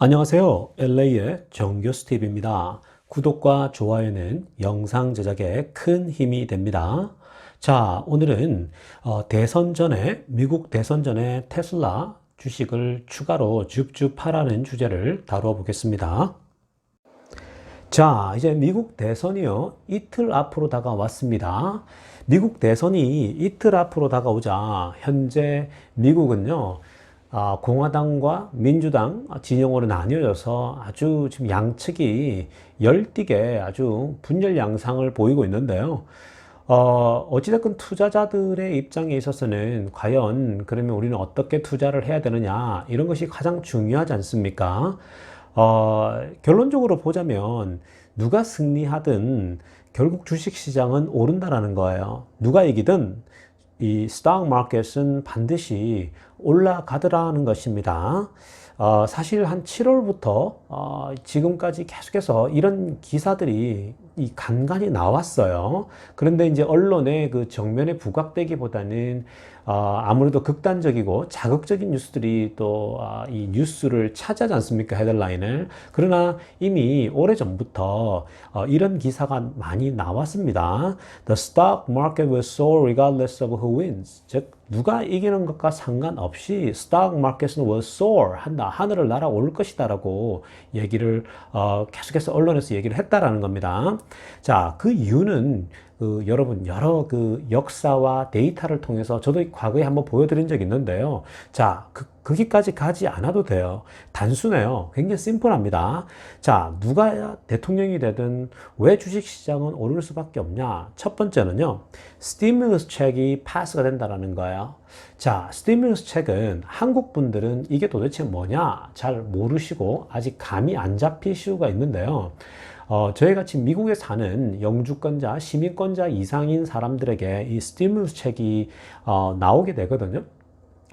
안녕하세요. LA의 정교스티브입니다. 구독과 좋아요는 영상 제작에 큰 힘이 됩니다. 자, 오늘은 대선 전에, 미국 대선 전에 테슬라 주식을 추가로 줍줍 하라는 주제를 다루어 보겠습니다. 자, 이제 미국 대선이요, 이틀 앞으로 다가왔습니다. 미국 대선이 이틀 앞으로 다가오자 현재 미국은요, 공화당과 민주당 진영으로 나뉘어져서 아주 지금 양측이 열띠게 아주 분열 양상을 보이고 있는데요. 어찌됐건 투자자들의 입장에 있어서는 과연 그러면 우리는 어떻게 투자를 해야 되느냐, 이런 것이 가장 중요하지 않습니까? 결론적으로 보자면 누가 승리하든 결국 주식시장은 오른다라는 거예요. 누가 이기든 이 스탁 마켓은 반드시 올라가더라는 것입니다. 사실 한 7월부터 지금까지 계속해서 이런 기사들이 간간히 나왔어요. 그런데 이제 언론의 그 정면에 부각되기보다는 아무래도 극단적이고 자극적인 뉴스들이 또 이 뉴스를 차지하지 않습니까? 헤드라인을. 그러나 이미 오래전부터 이런 기사가 많이 나왔습니다. The stock market will soar regardless of who wins. 즉 누가 이기는 것과 상관없이 stock market은 will soar 한다. 하늘을 날아오를 것이다라고 얘기를 계속해서 언론에서 얘기를 했다라는 겁니다. 자, 그 이유는 여러분 여러 그 역사와 데이터를 통해서 저도 과거에 한번 보여드린 적이 있는데요. 자, 거기까지 가지 않아도 돼요. 단순해요. 굉장히 심플합니다. 자, 누가 대통령이 되든 왜 주식시장은 오를 수밖에 없냐? 첫 번째는요, 스티뮬러스 책이 파스가 된다라는 거예요. 자, 스티뮬러스 책은 한국 분들은 이게 도대체 뭐냐 잘 모르시고 아직 감이 안 잡힐 수가 있는데요. 저희 같이 미국에 사는 영주권자, 시민권자 이상인 사람들에게 이 스티뮬러스 책이 나오게 되거든요.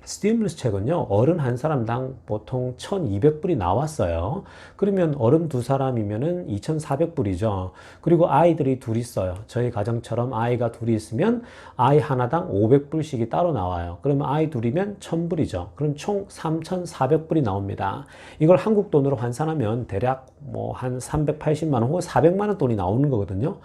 스티뮬러스 책은요, 어른 한 사람당 보통 1,200불이 나왔어요. 그러면 어른 두 사람이면은 2,400불이죠. 그리고 아이들이 둘 있어요. 저희 가정처럼 아이가 둘이 있으면 아이 하나당 500불씩이 따로 나와요. 그러면 아이 둘이면 1,000불이죠. 그럼 총 3,400불이 나옵니다. 이걸 한국 돈으로 환산하면 대략 뭐 한 380만 원 혹은 400만 원 돈이 나오는 거거든요.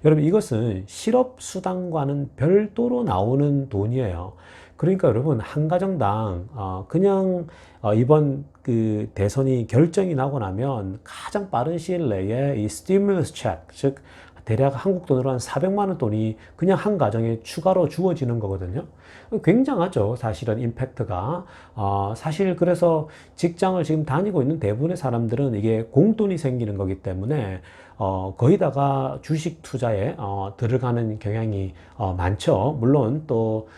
여러분, 이것은 실업수당과는 별도로 나오는 돈이에요. 그러니까 여러분, 한 가정당 그냥 이번 그 대선이 결정이 나고 나면 가장 빠른 시일 내에 이 스티뮬러스 책, 즉 대략 한국 돈으로 한 400만 원 돈이 그냥 한 가정에 추가로 주어지는 거거든요. 굉장하죠, 사실은 임팩트가. 사실 그래서 직장을 지금 다니고 있는 대부분의 사람들은 이게 공돈이 생기는 거기 때문에 거기다가 주식 투자에 들어가는 경향이 많죠. 물론 또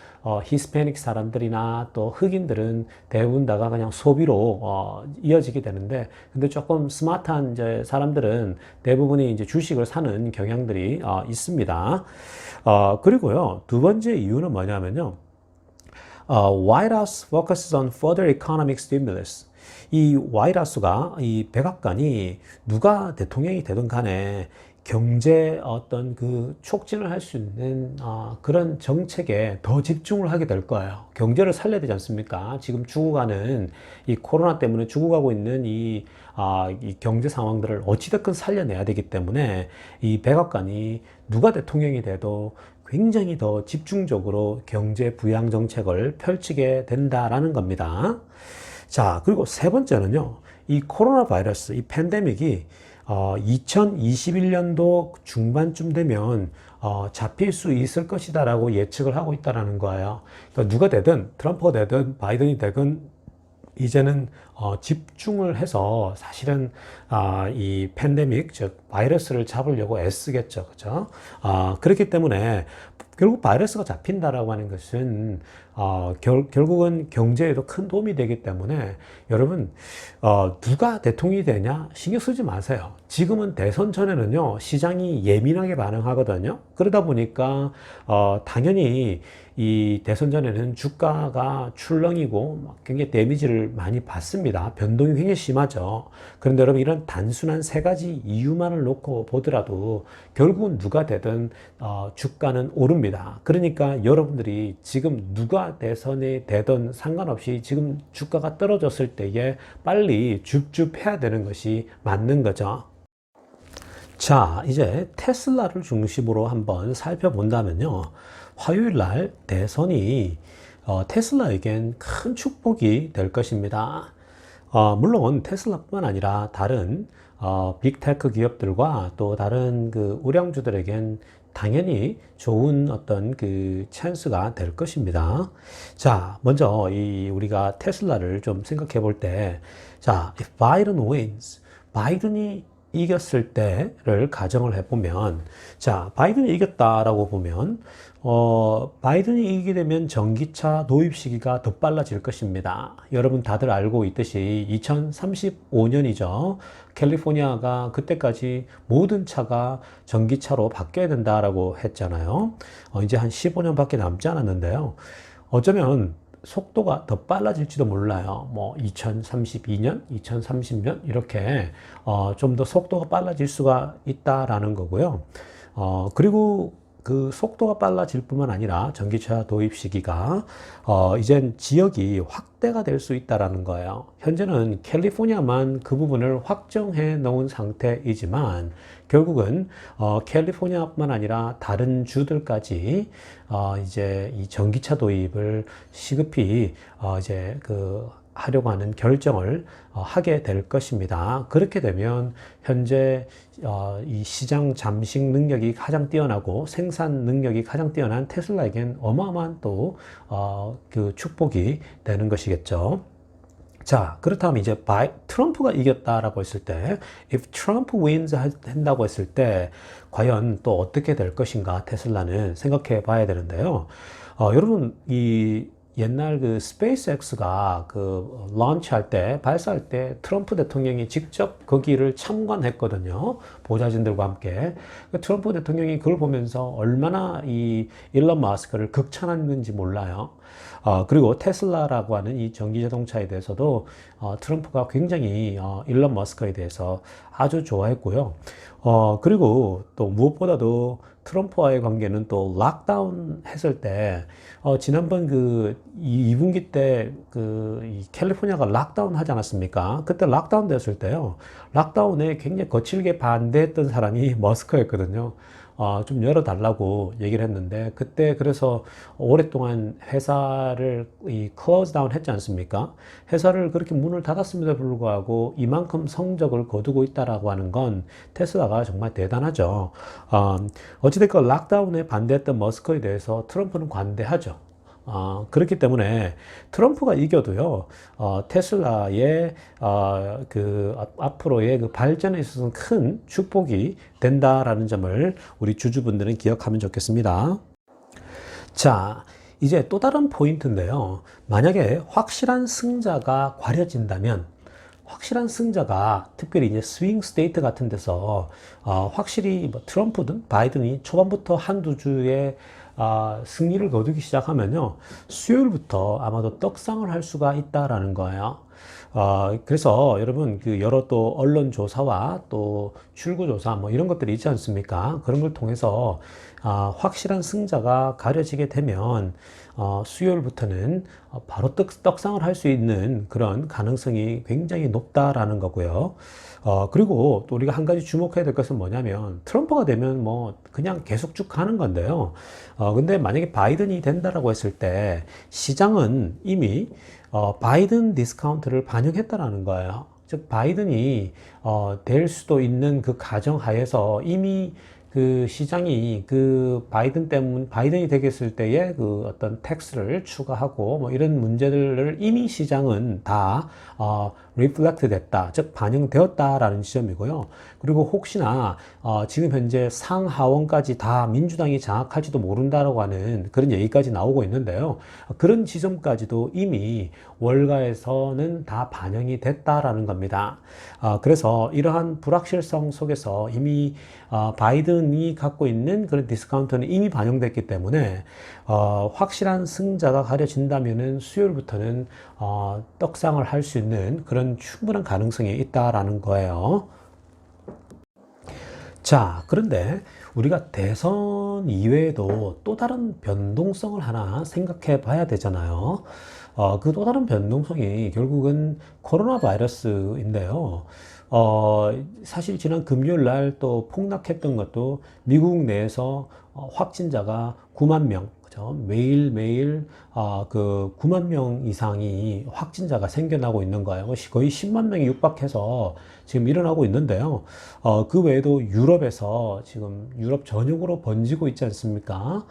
히스패닉 사람들이나 또 흑인들은 대부분 다가 그냥 소비로 이어지게 되는데, 근데 조금 스마트한 이제 사람들은 대부분이 이제 주식을 사는 경향들이 있습니다. 그리고요, 두 번째 이유는 뭐냐면요, White House focuses on further economic stimulus. 이 화이트 하우스가, 이 백악관이 누가 대통령이 되든 간에 경제 어떤 그 촉진을 할 수 있는 그런 정책에 더 집중을 하게 될 거예요. 경제를 살려야 되지 않습니까? 지금 죽어가는 이 코로나 때문에 죽어가고 있는 이 경제 상황들을 어찌됐건 살려내야 되기 때문에 이 백악관이 누가 대통령이 돼도 굉장히 더 집중적으로 경제 부양 정책을 펼치게 된다라는 겁니다. 자, 그리고 세 번째는요, 이 코로나 바이러스, 이 팬데믹이 2021년도 중반쯤 되면 잡힐 수 있을 것이다라고 예측을 하고 있다라는 거예요. 그러니까 누가 되든 트럼프가 되든 바이든이 되든 이제는 집중을 해서 사실은 이 팬데믹, 즉 바이러스를 잡으려고 애쓰겠죠, 그죠? 그렇기 때문에 결국 바이러스가 잡힌다라고 하는 것은 결국은 경제에도 큰 도움이 되기 때문에 여러분, 누가 대통령이 되냐 신경 쓰지 마세요. 지금은 대선 전에는요, 시장이 예민하게 반응하거든요. 그러다 보니까 당연히 이 대선 전에는 주가가 출렁이고 굉장히 데미지를 많이 받습니다. 변동이 굉장히 심하죠. 그런데 여러분, 이런 단순한 세 가지 이유만을 놓고 보더라도 결국은 누가 되든 주가는 오릅니다. 그러니까 여러분들이 지금 누가 누가 대선이 되든 상관없이 지금 주가가 떨어졌을 때에 빨리 줍줍해야 되는 것이 맞는 거죠. 자, 이제 테슬라를 중심으로 한번 살펴본다면요. 화요일 날 대선이 테슬라에겐 큰 축복이 될 것입니다. 물론 테슬라뿐만 아니라 다른 빅테크 기업들과 또 다른 그 우량주들에겐 당연히 좋은 어떤 그 찬스가 될 것입니다. 자, 먼저 우리가 테슬라를 좀 생각해 볼 때, 자, if Biden wins, 바이든이 이겼을 때를 가정을 해보면, 자, 바이든이 이겼다라고 보면, 바이든이 이기게 되면 전기차 도입 시기가 더 빨라질 것입니다. 여러분 다들 알고 있듯이 2035년이죠. 캘리포니아가 그때까지 모든 차가 전기차로 바뀌어야 된다라고 했잖아요. 이제 한 15년밖에 남지 않았는데요. 어쩌면 속도가 더 빨라질지도 몰라요. 뭐 2032년, 2030년 이렇게 좀 더 속도가 빨라질 수가 있다라는 거고요. 그리고 그 속도가 빨라질 뿐만 아니라 전기차 도입 시기가 이젠 지역이 확대가 될 수 있다라는 거예요. 현재는 캘리포니아만 그 부분을 확정해 놓은 상태이지만 결국은 캘리포니아뿐만 아니라 다른 주들까지 이제 이 전기차 도입을 시급히 이제 하려고 하는 결정을 하게 될 것입니다. 그렇게 되면 현재 이 시장 잠식 능력이 가장 뛰어나고 생산 능력이 가장 뛰어난 테슬라에겐 어마어마한 또 그 축복이 되는 것이겠죠. 자, 그렇다면 이제 트럼프가 이겼다라고 했을 때, if Trump wins 한다고 했을 때, 과연 또 어떻게 될 것인가 테슬라는 생각해 봐야 되는데요. 여러분, 옛날 그 스페이스X가 런치할 때, 발사할 때 트럼프 대통령이 직접 거기를 참관했거든요. 보좌진들과 함께. 트럼프 대통령이 그걸 보면서 얼마나 이 일론 마스크를 극찬했는지 몰라요. 그리고 테슬라라고 하는 이 전기 자동차에 대해서도 트럼프가 굉장히 일론 머스크에 대해서 아주 좋아했고요. 그리고 또 무엇보다도 트럼프와의 관계는 또 락다운 했을 때, 지난번 2분기 때 이 캘리포니아가 락다운 하지 않았습니까? 그때 락다운 됐을 때요. 락다운에 굉장히 거칠게 반대했던 사람이 머스크였거든요. 좀 열어달라고 얘기를 했는데, 그때 그래서 오랫동안 회사를 클로즈 다운 했지 않습니까? 회사를 그렇게 문을 닫았음에도 불구하고 이만큼 성적을 거두고 있다라고 하는 건 테슬라가 정말 대단하죠. 어찌됐건 락다운에 반대했던 머스크에 대해서 트럼프는 관대하죠. 그렇기 때문에 트럼프가 이겨도요, 테슬라의 앞으로의 그 발전에 있어서는 큰 축복이 된다라는 점을 우리 주주분들은 기억하면 좋겠습니다. 자, 이제 또 다른 포인트인데요. 만약에 확실한 승자가 가려진다면, 확실한 승자가 특별히 이제 스윙 스테이트 같은 데서 확실히 뭐 트럼프든 바이든이 초반부터 한두 주에 승리를 거두기 시작하면요, 수요일부터 아마도 떡상을 할 수가 있다라는 거예요. 그래서 여러분 여러 또 언론 조사와 또 출구 조사 뭐 이런 것들이 있지 않습니까? 그런 걸 통해서 확실한 승자가 가려지게 되면 수요일부터는 바로 떡상을 할 수 있는 그런 가능성이 굉장히 높다라는 거고요. 그리고 또 우리가 한 가지 주목해야 될 것은 뭐냐면 트럼프가 되면 뭐 그냥 계속 쭉 가는 건데요. 근데 만약에 바이든이 된다라고 했을 때 시장은 이미 바이든 디스카운트를 반영했다라는 거예요. 즉 바이든이 될 수도 있는 그 가정 하에서 이미 그 시장이 바이든이 되겠을 때의 그 어떤 텍스를 추가하고 뭐 이런 문제들을 이미 시장은 다 리플렉트 됐다, 즉 반영되었다라는 지점이고요. 그리고 혹시나 지금 현재 상하원까지 다 민주당이 장악할지도 모른다라고 하는 그런 얘기까지 나오고 있는데요. 그런 지점까지도 이미 월가에서는 다 반영이 됐다라는 겁니다. 그래서 이러한 불확실성 속에서 이미 바이든이 갖고 있는 그런 디스카운트는 이미 반영됐기 때문에 확실한 승자가 가려진다면은 수요일부터는 떡상을 할 수 있는 그런 충분한 가능성이 있다라는 거예요. 자, 그런데 우리가 대선 이외에도 또 다른 변동성을 하나 생각해 봐야 되잖아요. 그 또 다른 변동성이 결국은 코로나 바이러스인데요. 사실 지난 금요일 날 또 폭락했던 것도 미국 내에서 확진자가 9만 명, 그죠? 매일매일 그 9만 명 이상이 확진자가 생겨나고 있는 거예요. 거의 10만 명이 육박해서 지금 일어나고 있는데요. 그 외에도 유럽에서 지금 유럽 전역으로 번지고 있지 않습니까?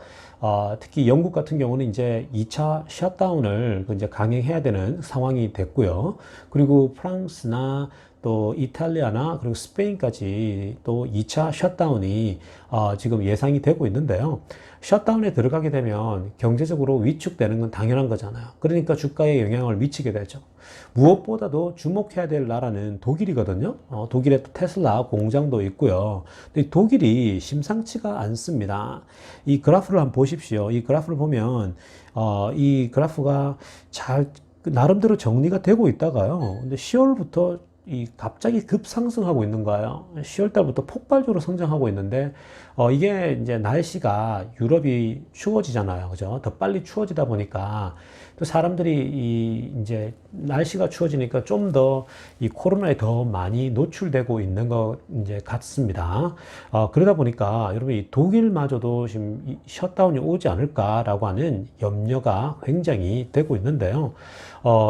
특히 영국 같은 경우는 이제 2차 셧다운을 이제 강행해야 되는 상황이 됐고요. 그리고 프랑스나 또 이탈리아나 그리고 스페인까지 또 2차 셧다운이 지금 예상이 되고 있는데요. 셧다운에 들어가게 되면 경제적으로 위축되는 건 당연한 거잖아요. 그러니까 주가에 영향을 미치게 되죠. 무엇보다도 주목해야 될 나라는 독일이거든요. 독일에 또 테슬라 공장도 있고요. 근데 독일이 심상치가 않습니다. 이 그래프를 한번 보십시오. 이 그래프를 보면 이 그래프가 잘 나름대로 정리가 되고 있다가요. 근데 10월부터 갑자기 급상승하고 있는 거예요. 10월 달부터 폭발적으로 성장하고 있는데, 이게 이제 날씨가 유럽이 추워지잖아요. 그죠? 더 빨리 추워지다 보니까 또 사람들이 이제 날씨가 추워지니까 좀 더 이 코로나에 더 많이 노출되고 있는 것 이제 같습니다. 그러다 보니까 여러분 이 독일마저도 지금 이 셧다운이 오지 않을까라고 하는 염려가 굉장히 되고 있는데요.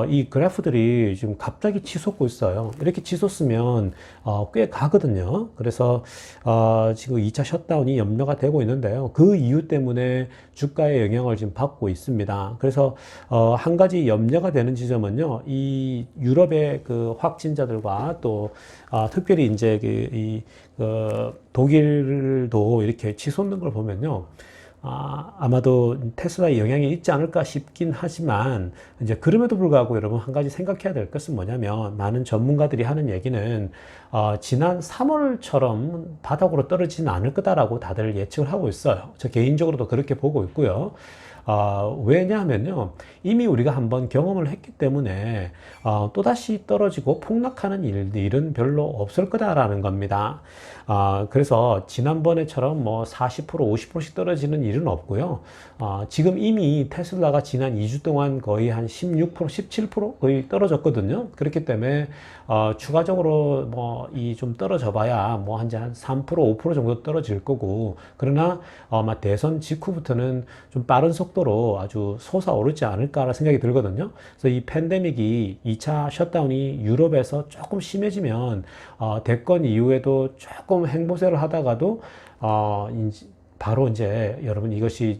이 그래프들이 지금 갑자기 치솟고 있어요. 이렇게 치솟으면 꽤 가거든요. 그래서 지금 2차 셧다운이 염려가 되고 있는데요. 그 이유 때문에 주가에 영향을 지금 받고 있습니다. 그래서 한 가지 염려가 되는 지점은요. 이 유럽의 그 확진자들과 또 특별히 이제 독일도 이렇게 치솟는 걸 보면요. 아마도 테슬라의 영향이 있지 않을까 싶긴 하지만, 이제 그럼에도 불구하고 여러분 한 가지 생각해야 될 것은 뭐냐면, 많은 전문가들이 하는 얘기는, 지난 3월처럼 바닥으로 떨어지지는 않을 거다라고 다들 예측을 하고 있어요. 저 개인적으로도 그렇게 보고 있고요. 왜냐하면요, 이미 우리가 한번 경험을 했기 때문에 또다시 떨어지고 폭락하는 일은 별로 없을 거다라는 겁니다. 그래서 지난번에처럼 뭐 40%, 50%씩 떨어지는 일은 없고요. 지금 이미 테슬라가 지난 2주 동안 거의 한 16%, 17% 거의 떨어졌거든요. 그렇기 때문에 추가적으로 뭐 이 좀 떨어져 봐야 뭐 한 3%, 5% 정도 떨어질 거고, 그러나 아마 대선 직후부터는 좀 빠른 속도로 아주 솟아오르지 않을까라는 생각이 들거든요. 그래서 이 팬데믹이 2차 셧다운이 유럽에서 조금 심해지면 대권 이후에도 조금 행보세를 하다가도 바로 이제 여러분 이것이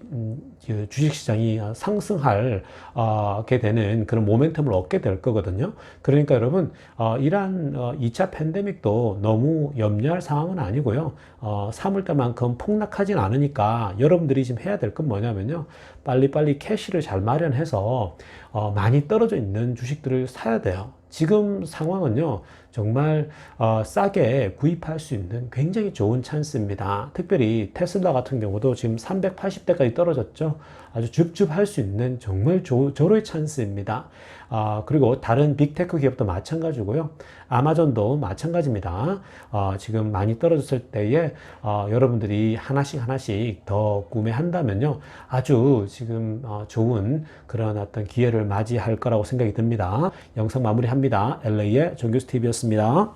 주식시장이 상승하게 되는 그런 모멘텀을 얻게 될 거거든요. 그러니까 여러분 이러한 2차 팬데믹도 너무 염려할 상황은 아니고요. 3월달만큼 폭락하진 않으니까 여러분들이 지금 해야 될 건 뭐냐면요. 빨리빨리 캐시를 잘 마련해서 많이 떨어져 있는 주식들을 사야 돼요. 지금 상황은요, 정말 싸게 구입할 수 있는 굉장히 좋은 찬스입니다. 특별히 테슬라 같은 경우도 지금 380대까지 떨어졌죠. 아주 줍줍할 수 있는 정말 절호의 찬스입니다. 그리고 다른 빅테크 기업도 마찬가지고요. 아마존도 마찬가지입니다. 지금 많이 떨어졌을 때에 여러분들이 하나씩 더 구매한다면요. 아주 지금 좋은 그런 어떤 기회를 맞이할 거라고 생각이 듭니다. 영상 마무리합니다. LA의 정규스 TV였습니다.